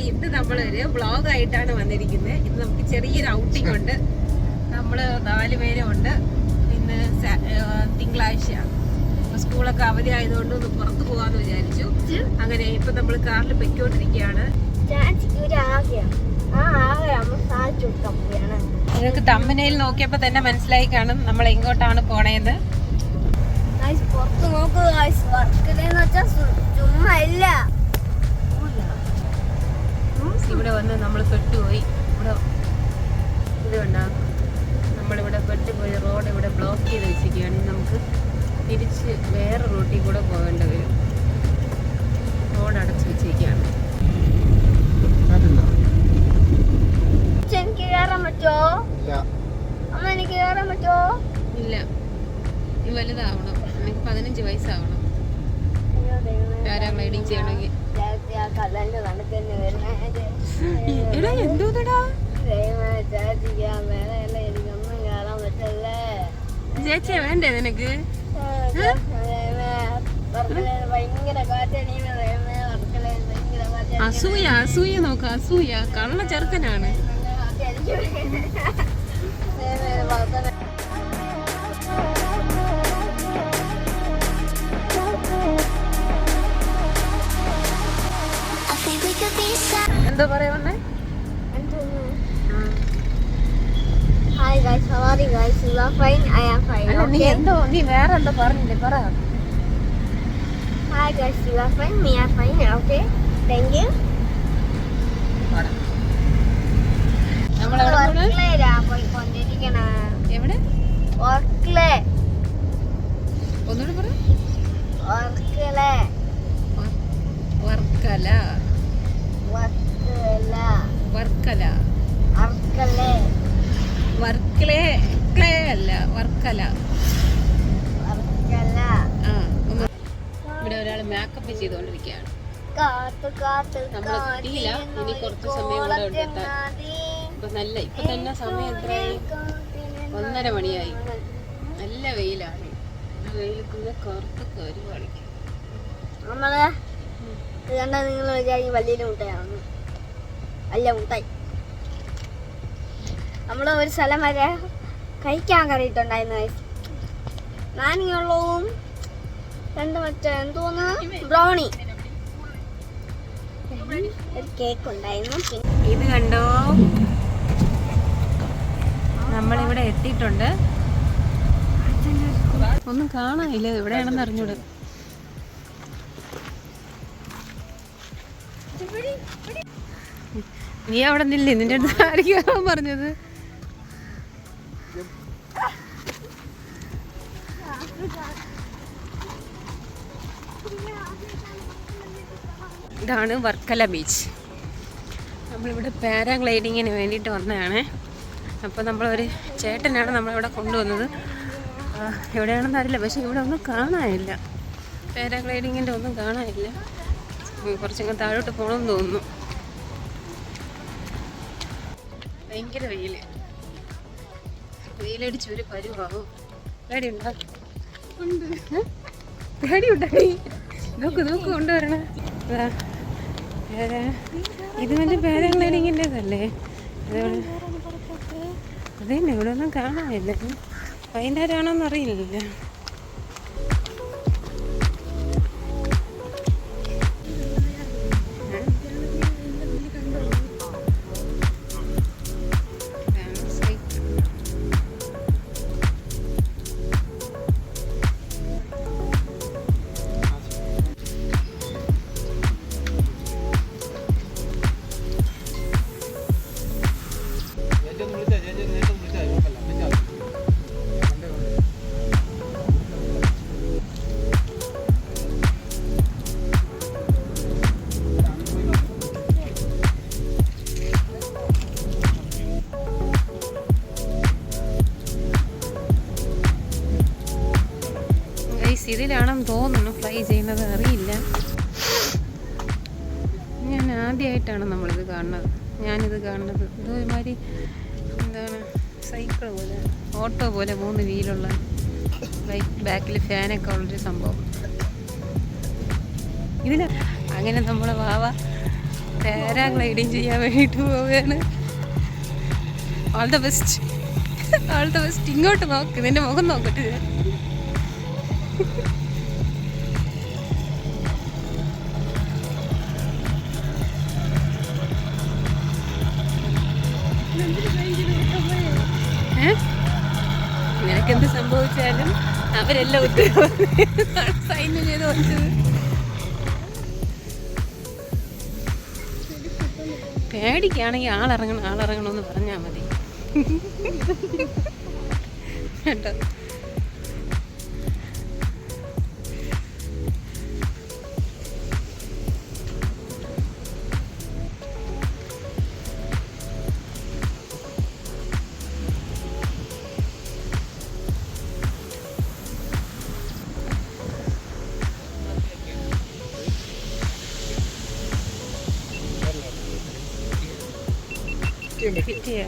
ഇന്ന് നമ്മളൊരു വ്ളോഗായിട്ടാണ് വന്നിരിക്കുന്നത്. ഇന്ന് നമുക്ക് ചെറിയൊരു ഔട്ടിംഗ് ഉണ്ട്. നമ്മൾ 4 പേരും ഉണ്ട്. ഇന്ന് തിങ്കളാഴ്ചയാണ്. സ്കൂളൊക്കെ അവധി ആയതുകൊണ്ട് ഒന്ന് പുറത്ത് പോകാമെന്ന് വിചാരിച്ചു. അങ്ങനെ ഇപ്പൊ നമ്മൾ കാറിൽ പൊയ്ക്കൊണ്ടിരിക്കുകയാണ്. നിങ്ങൾക്ക് തമ്പനയിൽ നോക്കിയപ്പോ തന്നെ മനസ്സിലായി കാണും നമ്മൾ എങ്ങോട്ടാണ് പോണേന്ന്. ഇവിടെ വന്ന് നമ്മൾ പെട്ടുപോയി. ഇവിടെ ഇത് കണ്ടോ, നമ്മളിവിടെ പെട്ടുപോയി. റോഡ് ഇവിടെ ബ്ലോക്ക് ചെയ്ത് വെച്ചിരിക്കുകയാണ്. നമുക്ക് തിരിച്ച് വേറെ റൂട്ടിൽ കൂടെ പോകേണ്ടി വരും. റോഡ് അടച്ചു വെച്ചിരിക്കുകയാണ്. എനിക്ക് കയറാൻ പറ്റുമോ? അമ്മ എനിക്ക് കയറാൻ പറ്റുമോ? ഇല്ല, നീ വലുതാവണം. എനിക്ക് 15 വയസ്സാവണം പാരാഗ്ലൈഡിങ് ചെയ്യണമെങ്കിൽ. എടാ എന്തോന്നടാ ചേച്ചിയാ വേണ്ടേ നിനക്ക്? അസൂയ അസൂയ നോക്ക, അസൂയ കള്ള ചെറുക്കനാണ്. എന്താ പറയാ വന്നേ? Hi guys, how are you guys? You are fine? I am fine. നീ വേറെ എന്തോ പറഞ്ഞില്ലേ, പറ. Hi guys, you are fine? Me are fine. Okay, thank you. എവിടെ? ഒന്നുകൂടെ പറ. വർക്കല. വർക്കല. വർക്കലേ ക്ലേ അല്ല, വർക്കല. ഇവിടെ ഒരാൾ മേക്കപ്പ് ചെയ്തുകൊണ്ടിരിക്കുകയാണ്. നമ്മൾ എത്തിയില്ല, ഇനി കുറച്ച് സമയം കൂടെ ഉണ്ട് എത്താൻ. ഇപ്പൊ തന്നെ സമയം എത്രയായി? 1:30 മണിയായി. നല്ല വെയിലാണ്. വെയിൽ കറുത്ത് കയറി കളിക്കും. നിങ്ങൾ വിചാരിക്കും വലിയ മുട്ടയാണ്. അല്ല, മുട്ടായി. നമ്മൾ ഒരു സ്ഥലം വരെ കഴിക്കാൻ കറിയിട്ടുണ്ടായിരുന്നു. നാരങ്ങയുള്ളവും 2 മറ്റേ എന്തോന്ന് ബ്രൗണി, ഒരു കേക്ക് ഉണ്ടായിരുന്നു. ഇത് കണ്ടോ, നമ്മളിവിടെ എത്തിയിട്ടുണ്ട്. ഒന്നും കാണാനില്ല, എവിടെയാണെന്ന് അറിഞ്ഞൂടെ. നീ അവിടെ നില്ലേ? നിന്റെ അടുത്ത് ആയിരിക്കും പറഞ്ഞത്. ഇതാണ് വർക്കല ബീച്ച്. നമ്മളിവിടെ പാരാഗ്ലൈഡിങ്ങിന് വേണ്ടിയിട്ട് വന്നതാണ്. അപ്പോൾ നമ്മളൊരു ചേട്ടനാണ് നമ്മളിവിടെ കൊണ്ടുവന്നത്. എവിടെയാണെന്ന് അറിയില്ല, പക്ഷേ ഇവിടെ ഒന്നും കാണാനില്ല. പാരാഗ്ലൈഡിങ്ങിൻ്റെ ഒന്നും കാണാനില്ല. കുറച്ചങ്ങ് താഴോട്ട് പോകണമെന്ന് തോന്നുന്നു. ഭയങ്കര വെയിലടിച്ച് ഒരു പരുവാകും. പേടിയുണ്ടോ? പേടിയുണ്ടായി. നോക്ക് കൊണ്ടുവരണേ. ഇത് മറ്റേ പാരാഗ്ലൈഡിങ്ങിൻ്റെതല്ലേ? അതന്നെ, ഇവിടെ ഒന്നും കാണാനില്ല. വൈകുന്നേരമാണോന്ന് അറിയില്ല. ഇതിലാണെന്ന് തോന്നുന്നു ഫ്ലൈ ചെയ്യുന്നത്, അറിയില്ല. ഞാൻ ആദ്യമായിട്ടാണ് ഞാനിത് കാണുന്നത്. ഇതൊരുമാതിരി എന്താണ്, സൈക്കിൾ പോലെ, ഓട്ടോ പോലെ 3 വീലുള്ള ബാക്കിൽ ഫാനൊക്കെ ഉള്ളൊരു സംഭവം. ഇതിന് അങ്ങനെ നമ്മളെ വാവ പാരാഗ്ലൈഡിങ് ചെയ്യാൻ വേണ്ടിയിട്ട് പോവുകയാണ്. All the best, all the best. ഇങ്ങോട്ട് നോക്ക്, നിന്റെ മുഖം നോക്കട്ടെ. നിനക്കെന്ത് സംഭവിച്ചാലും അവരെല്ലാം ഉത്തരവാദിത്തം സൈൻ ചെയ്ത് വെച്ചത്. പേടിക്കാണെങ്കിൽ ആളിറങ്ങണമെന്ന് പറഞ്ഞാൽ മതി കേട്ടോ. കിട്ടിയ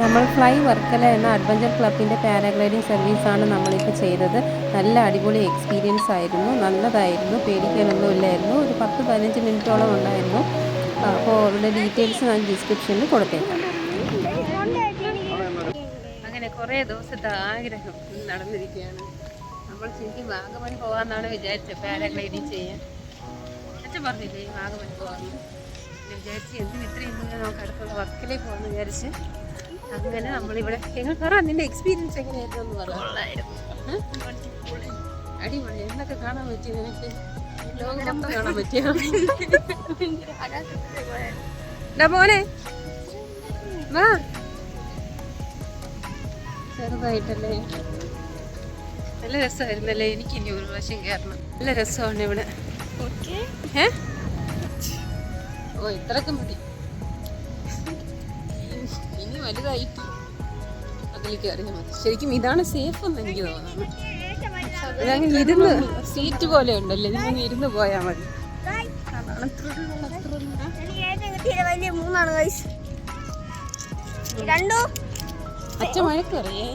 നമ്മൾ ഫ്ലൈ വർക്കല എന്ന അഡ്വഞ്ചർ ക്ലബിൻ്റെ പാരാഗ്ലൈഡിംഗ് സർവീസാണ് നമ്മളിപ്പോൾ ചെയ്തത്. നല്ല അടിപൊളി എക്സ്പീരിയൻസ് ആയിരുന്നു, നല്ലതായിരുന്നു, പേടിക്കാനൊന്നും ഇല്ലായിരുന്നു. ഒരു 10-15 മിനിറ്റോളം ഉണ്ടായിരുന്നു. അപ്പോൾ അവരുടെ ഡീറ്റെയിൽസ് ഞാൻ ഡിസ്ക്രിപ്ഷനിൽ കൊടുത്തേക്കാം. അങ്ങനെ കുറേ ദിവസത്തെ ആഗ്രഹം നടന്നിരിക്കുകയാണ്. നമ്മൾ ശരിക്കും വാഗമൺ പോകാമെന്നാണ് വിചാരിച്ചത്, പാരാഗ്ലൈഡിങ് ചെയ്യാൻ. അച്ഛൻ പറഞ്ഞില്ലേ വാഗമൺ പോകാമെന്ന് വിചാരിച്ച്. എന്തിനും ഇത്രയും ദൂരം നമുക്ക് അടുത്തുള്ള വർക്കിലേക്ക് പോകാമെന്ന് വിചാരിച്ച് അങ്ങനെ നമ്മളിവിടെ. എങ്ങനെ പറ, നിന്റെ എക്സ്പീരിയൻസ് എങ്ങനെയായിരുന്നു എന്ന് പറയായിരുന്നു. അടിപൊളി. എന്തൊക്കെ കാണാൻ പറ്റി നിനക്ക്? ലോകം കാണാൻ പറ്റിയ മോനെ വാ. ചെറുതായിട്ടല്ലേ, നല്ല രസമായിരുന്നല്ലേ? എനിക്ക് ഇനി ഒരു പ്രാവശ്യം കയറണം. നല്ല രസമാണ് ഇവിടെ. ഓ ഇത്രയൊക്കെ മതി. ഇനി വലുതായിട്ട് അതിൽ കയറിയാൽ മതി. ശരിക്കും ഇതാണ് സേഫ് എന്ന് എനിക്ക് തോന്നുന്നു. അതങ്ങനെ ഇരുന്ന് സീറ്റ് പോലെ ഉണ്ടല്ലോ, ഇതിങ്ങനെ ഇരുന്ന് പോയാൽ മതി. അച്ഛൻ മഴക്കറിയേ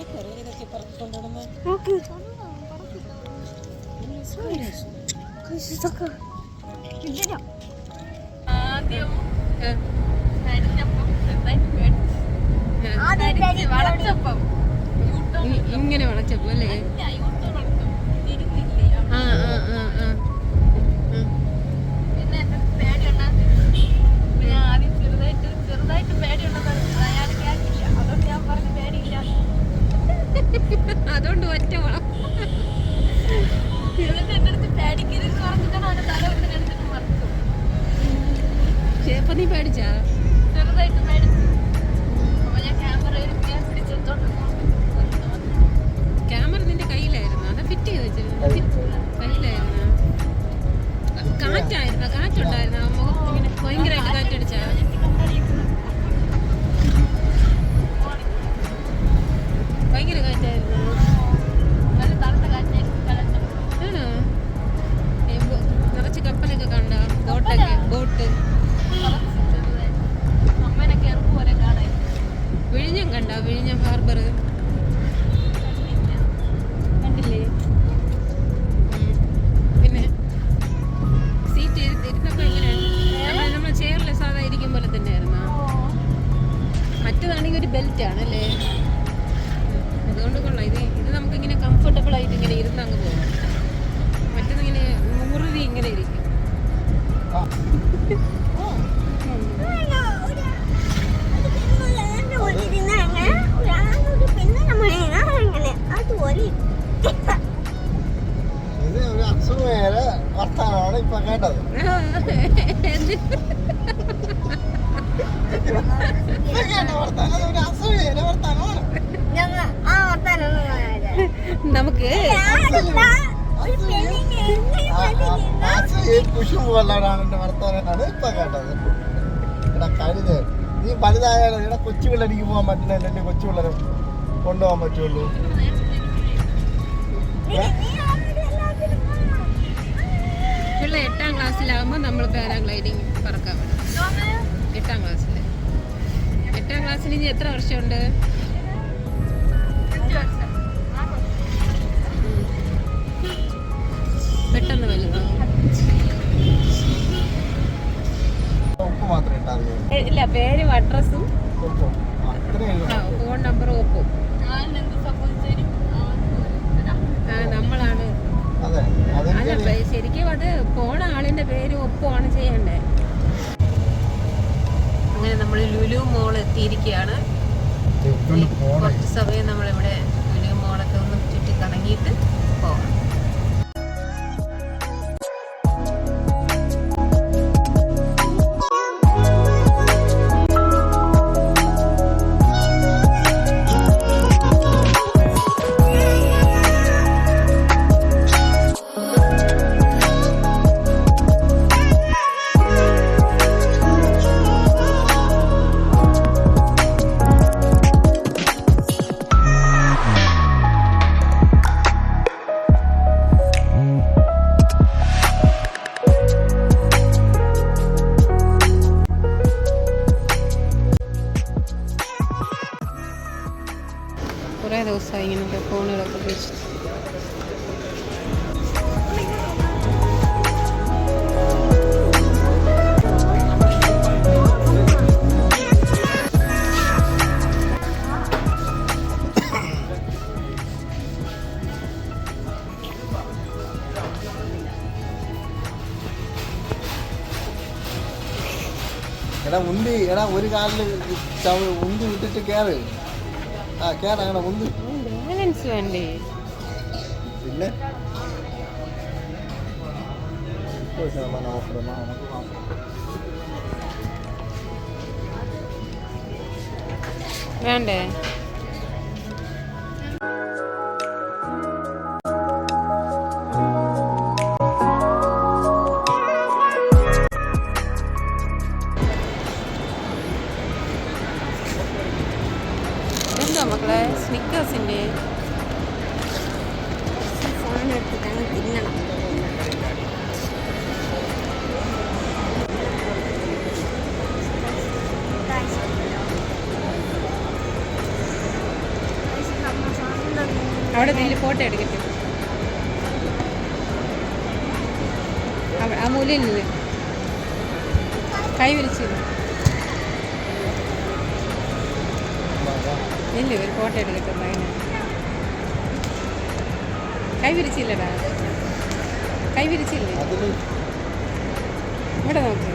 ഇതൊക്കെ പറക്കി കൊണ്ടുവന്ന് നോക്ക് ആദ്യം വളച്ചപ്പം ഇങ്ങനെ വളച്ചപ്പോ അല്ലേ? ആ ആ ആ ആ പിന്നെ എന്റെ പേടിയുണ്ടാക്കി ഞാൻ ആദ്യം ചെറുതായിട്ട് പേടിയുണ്ടെന്ന് അയാൾ കേട്ടില്ല. അതുകൊണ്ട് ഞാൻ പറഞ്ഞ പേടിയില്ല. അതുകൊണ്ട് ഒറ്റ വളം. എന്നിട്ട് എന്റെ അടുത്ത് പേടിക്കരുത് പറഞ്ഞിട്ടാണ് അവന്റെ തല കൊണ്ട് എടുത്തിട്ട് മറിച്ചു. അപ്പൊ നീ പേടിച്ചാ? ചെറുതായിട്ട് പേടിച്ചു. അപ്പൊ ഞാൻ ക്യാമറയിൽ പിടിച്ചെടുത്തോണ്ട് ക്യാമറ നിന്റെ കയ്യിലായിരുന്നു? അത് ഫിറ്റ് ചെയ്ത് വെച്ചിരുന്നു? കയ്യിലായിരുന്നു? കാറ്റായിരുന്നു? കാറ്റുണ്ടായിരുന്നു? മുഖത്ത് ഇങ്ങനെ ഭയങ്കരമായിട്ട് കാറ്റടിച്ചാ? ഭയങ്കര കാറ്റായിരുന്നു. നല്ല തണുത്ത കാറ്റായിരുന്നു. ആണോ? നിറച്ച് കപ്പലൊക്കെ കണ്ടോ? ബോട്ടൊക്കെ? ബോട്ട് അമ്മേനൊക്കെ എറുപ്പ് പോലെ കാണാൻ വിഴിഞ്ഞം കണ്ടോ? വിഴിഞ്ഞം ഹാർബർ കണ്ടില്ലേ? പിന്നെ സീറ്റ് ഇരുന്നപ്പോ എങ്ങനെയാണ്? നമ്മൾ ചെയറിൽ സാധാ ഇരിക്കും പോലെ തന്നെയായിരുന്നു. മറ്റേതാണെങ്കിൽ ഒരു ബെൽറ്റ് ആണല്ലേ? അതുകൊണ്ട് കൊള്ളാം. ഇത് നമുക്കിങ്ങനെ കംഫർട്ടബിൾ ആയിട്ട് ഇങ്ങനെ ഇരുന്ന് അങ്ങ് പോകാം. മറ്റേതിങ്ങനെ മുറുതി ഇങ്ങനെ ഇരിക്കും. ഇത് ഒരു അസുഖമേറെ വർത്താനമാണ് ഇപ്പൊ കേട്ടത്. നമുക്ക് കുശുമ്പോലാണ് എന്റെ വർത്താനാണ് ഇപ്പൊ കേട്ടത്. ഇവിടെ കഴുത് നീ വലുതായാലും ഇവിടെ കൊച്ചു പിള്ളേർക്ക് പോകാൻ പറ്റില്ല. എന്റെ കൊച്ചു പിള്ളേരെ കൊണ്ടുപോകാൻ പറ്റുള്ളൂ. പിള്ള 8ാം ക്ലാസ്സിലാകുമ്പോൾ നമ്മൾ പാരാഗ്ലൈഡിങ് പറക്കാൻ വിടും. 8ാം ക്ലാസ്സിൽ. 8ാം ക്ലാസ്സിൽ ഇനി എത്ര വർഷമുണ്ട്? പെട്ടെന്ന് വലുതാവും. ഉപ്പ് മാത്രം ഇട്ടാൽ മതി. ഇല്ല, പേരും അഡ്രസ്സും ഉപ്പും അത്രയും ഫോൺ നമ്പറും ഒപ്പും. എന്ത് സംഭവിച്ചാലും നമ്മളാണ്. അതെ അല്ല, ശരിക്കും അത് പോണ ആളിന്റെ പേരും ഒപ്പമാണ് ചെയ്യണ്ടേ. അങ്ങനെ നമ്മൾ ലുലു മോൾ എത്തിയിരിക്കുകയാണ്. കുറച്ച് സമയം നമ്മളിവിടെ ലുലു മോളൊക്കെ ഒന്ന് ചുറ്റി കറങ്ങിയിട്ട് പോകാം. കുറേ ദിവസമായി ഇങ്ങനത്തെ ഫോണുകളൊക്കെ ഉപയോഗിച്ചിട്ട്. എടാ ഉന്തി, എടാ ഒരു കാലില് ഉന്തി വിട്ടിട്ട് കേറ്. ആ കേറ അങ്ങനെ ഉന്തി. ബാലൻസ് വേണ്ടേ? പിന്നെ 30% ഓഫർ നമുക്ക് വേണ്ടേ? ഇതെന്താ മക്കളെ? സ്നിക്കേഴ്സിന്റെ സാധനം എടുത്തിട്ടാണ് തിന്നണം. ഫോട്ടോ എടുക്കട്ടെ. ആ മൂലയിൽ നിന്ന് കൈ വിരിച്ചില്ല ഇല്ല, ഒരു ഫോട്ടോ എടുക്കട്ടെ. അതിന് കൈ വിരിച്ചില്ലടാ, കൈ വിരിച്ചില്ലേ? ഇവിടെ നോക്ക്.